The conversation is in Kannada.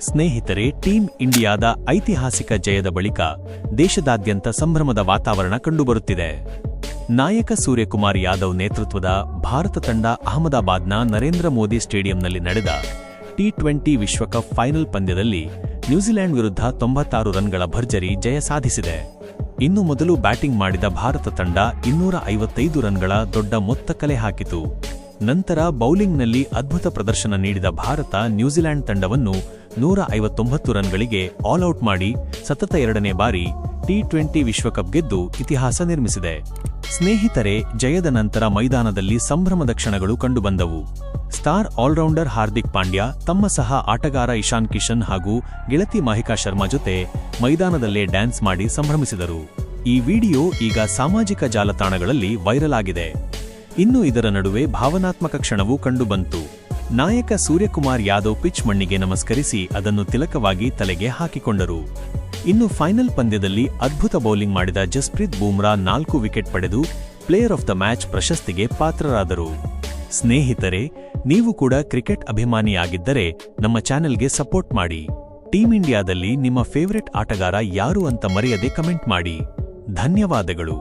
ಸ್ನೇಹಿತರೆ, ಟೀಂ ಇಂಡಿಯಾದ ಐತಿಹಾಸಿಕ ಜಯದ ಬಳಿಕ ದೇಶದಾದ್ಯಂತ ಸಂಭ್ರಮದ ವಾತಾವರಣ ಕಂಡುಬರುತ್ತಿದೆ. ನಾಯಕ ಸೂರ್ಯಕುಮಾರ್ ಯಾದವ್ ನೇತೃತ್ವದ ಭಾರತ ತಂಡ ಅಹಮದಾಬಾದ್ನ ನರೇಂದ್ರ ಮೋದಿ ಸ್ಟೇಡಿಯಂನಲ್ಲಿ ನಡೆದ ಟಿ20 ವಿಶ್ವಕಪ್ ಫೈನಲ್ ಪಂದ್ಯದಲ್ಲಿ ನ್ಯೂಜಿಲೆಂಡ್ ವಿರುದ್ಧ 96 ರನ್ಗಳ ಭರ್ಜರಿ ಜಯ ಸಾಧಿಸಿದೆ. ಇನ್ನು ಮೊದಲು ಬ್ಯಾಟಿಂಗ್ ಮಾಡಿದ ಭಾರತ ತಂಡ 255 ರನ್ಗಳ ದೊಡ್ಡ ಮೊತ್ತ ಕಲೆ ಹಾಕಿತು. ನಂತರ ಬೌಲಿಂಗ್ನಲ್ಲಿ ಅದ್ಭುತ ಪ್ರದರ್ಶನ ನೀಡಿದ ಭಾರತ ನ್ಯೂಜಿಲೆಂಡ್ ತಂಡವನ್ನು 159 ರನ್ಗಳಿಗೆ ಆಲ್ಔಟ್ ಮಾಡಿ ಸತತ 2ನೇ ಬಾರಿ ಟಿ20 ವಿಶ್ವಕಪ್ ಗೆದ್ದು ಇತಿಹಾಸ ನಿರ್ಮಿಸಿದೆ. ಸ್ನೇಹಿತರೆ, ಜಯದ ನಂತರ ಮೈದಾನದಲ್ಲಿ ಸಂಭ್ರಮದ ಕ್ಷಣಗಳು ಕಂಡುಬಂದವು. ಸ್ಟಾರ್ ಆಲ್ರೌಂಡರ್ ಹಾರ್ದಿಕ್ ಪಾಂಡ್ಯ ತಮ್ಮ ಸಹ ಆಟಗಾರ ಇಶಾನ್ ಕಿಶನ್ ಹಾಗೂ ಗೆಳತಿ ಮಹಿಕಾ ಶರ್ಮಾ ಜೊತೆ ಮೈದಾನದಲ್ಲೇ ಡ್ಯಾನ್ಸ್ ಮಾಡಿ ಸಂಭ್ರಮಿಸಿದರು. ಈ ವಿಡಿಯೋ ಈಗ ಸಾಮಾಜಿಕ ಜಾಲತಾಣಗಳಲ್ಲಿ ವೈರಲ್ ಆಗಿದೆ. ಇನ್ನು ಇದರ ನಡುವೆ ಭಾವನಾತ್ಮಕ ಕ್ಷಣವೂ ಕಂಡುಬಂತು. ನಾಯಕ ಸೂರ್ಯಕುಮಾರ್ ಯಾದವ್ ಪಿಚ್ ಮಣ್ಣಿಗೆ ನಮಸ್ಕರಿಸಿ ಅದನ್ನು ತಿಲಕವಾಗಿ ತಲೆಗೆ ಹಾಕಿಕೊಂಡರು. ಇನ್ನು ಫೈನಲ್ ಪಂದ್ಯದಲ್ಲಿ ಅದ್ಭುತ ಬೌಲಿಂಗ್ ಮಾಡಿದ ಜಸ್ಪ್ರೀತ್ ಬೂಮ್ರಾ 4 ವಿಕೆಟ್ ಪಡೆದು ಪ್ಲೇಯರ್ ಆಫ್ ದ ಮ್ಯಾಚ್ ಪ್ರಶಸ್ತಿಗೆ ಪಾತ್ರರಾದರು. ಸ್ನೇಹಿತರೆ, ನೀವು ಕೂಡ ಕ್ರಿಕೆಟ್ ಅಭಿಮಾನಿಯಾಗಿದ್ದರೆ ನಮ್ಮ ಚಾನೆಲ್ಗೆ ಸಪೋರ್ಟ್ ಮಾಡಿ. ಟೀಂ ಇಂಡಿಯಾದಲ್ಲಿ ನಿಮ್ಮ ಫೇವರೆಟ್ ಆಟಗಾರ ಯಾರು ಅಂತ ಮರೆಯದೆ ಕಮೆಂಟ್ ಮಾಡಿ. ಧನ್ಯವಾದಗಳು.